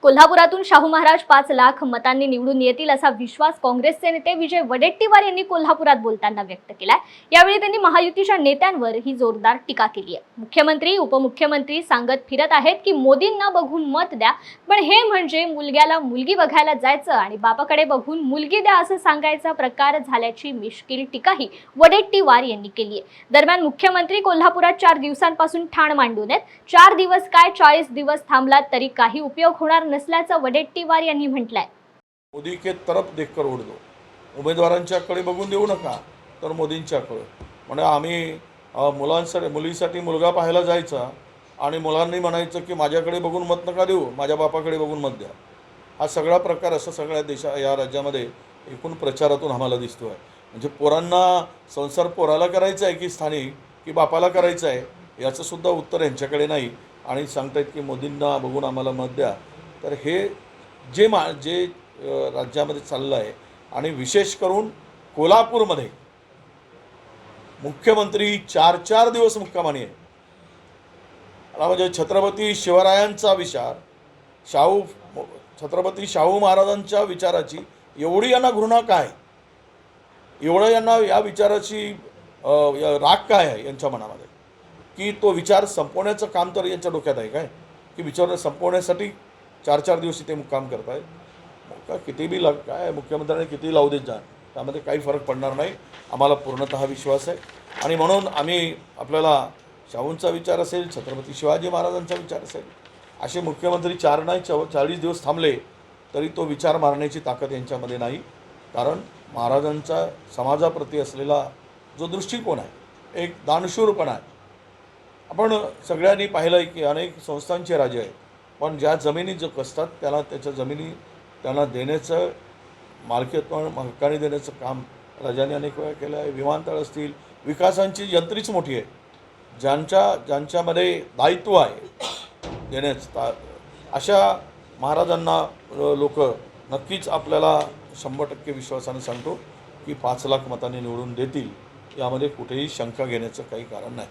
कोल्हापुरातून शाहू महाराज 5 लाख मतांनी निवडून येतील असा विश्वास काँग्रेसचे नेते विजय वडेट्टीवार यांनी कोल्हापुरात बोलताना व्यक्त केलाय। यावेळी त्यांनी महायुतीच्या नेत्यांवर ही जोरदार टीका केली आहे। मुख्यमंत्री उपमुख्यमंत्री सांगत फिरत आहेत की मोदींना बघून मत द्या, पण हे म्हणजे मुलग्याला मुलगी बघायला जायचं आणि बापाकडे बघून मुलगी द्या असं सांगायचा प्रकार झाल्याची मिश्किल टीकाही वडेट्टीवार यांनी केली आहे। दरम्यान मुख्यमंत्री कोल्हापुरात 4 दिवसांपासून ठाण मांडून आहेत। 4 दिवस काय 40 दिवस थांबलात तरी काही उपयोग होणार नसल्याचं वडेट्टीवार यांनी म्हटलंय। मोदी के तरफ देखकर वोट दो, उमेदवारांच्याकडे बघून देऊ नका तर मोदींच्याकडे। म्हणजे आम्ही मुलीसाठी मुलगा पाहायला जायचा आणि मुलांनी म्हणायचं की माझ्याकडे बघून मत नका देऊ, माझ्या बापाकडे बघून मत द्या। हा सगळा प्रकार असा सगळ्या या राज्यामध्ये एकूण प्रचारातून आम्हाला दिसतो आहे। म्हणजे पोरांना संसार पोराला करायचा आहे की स्थानिक की बापाला करायचा आहे याचं सुद्धा उत्तर यांच्याकडे नाही आणि सांगतायत की मोदींना बघून आम्हाला मत द्या। तर हे जे राज्यामध्ये चाललं आहे आणि विशेष करून कोल्हापूरमध्ये मुख्यमंत्री 4 दिवस मुक्कामानी आहे। म्हणजे छत्रपती शिवरायांचा विचार, छत्रपती शाहू महाराजांच्या विचाराची एवढी यांना घृणा काय, एवढं यांना या विचाराची राग काय आहे यांच्या मनामध्ये की तो विचार संपवण्याचं काम तर यांच्या डोक्यात आहे काय की विचार संपवण्यासाठी 4 दिवस इथे मुक्काम करतायत। का किती बी काय मुख्यमंत्र्यांनी किती लावू देत जा, त्यामध्ये काही फरक पडणार नाही, आम्हाला पूर्णतः विश्वास आहे। आणि म्हणून आम्ही आपल्याला शाहूंचा विचार असेल, छत्रपती शिवाजी महाराजांचा विचार असेल, असे मुख्यमंत्री 40 दिवस थांबले तरी तो विचार मारण्याची ताकद यांच्यामध्ये नाही। कारण महाराजांचा समाजाप्रती असलेला जो दृष्टिकोन आहे एक दानशूरपणा आहे। आपण सगळ्यांनी पाहिलं आहे की अनेक संस्थांचे राजे आहेत, पण ज्या जमिनी जो कसतात त्याला त्याच्या जमिनी त्यांना देण्याचं मालकीहक्काने हक्काने देण्याचं काम राजांनी अनेक वेळा केलं आहे। विमानतळ असतील, विकासांची यंत्रीच मोठी आहे, ज्यांच्यामध्ये दायित्व आहे देण्याचं, अशा महाराजांना लोक नक्कीच आपल्याला 100% विश्वासाने सांगतो की 5 लाख मतांनी निवडून देतील, यामध्ये कुठेही शंका घेण्याचं काही कारण नाही।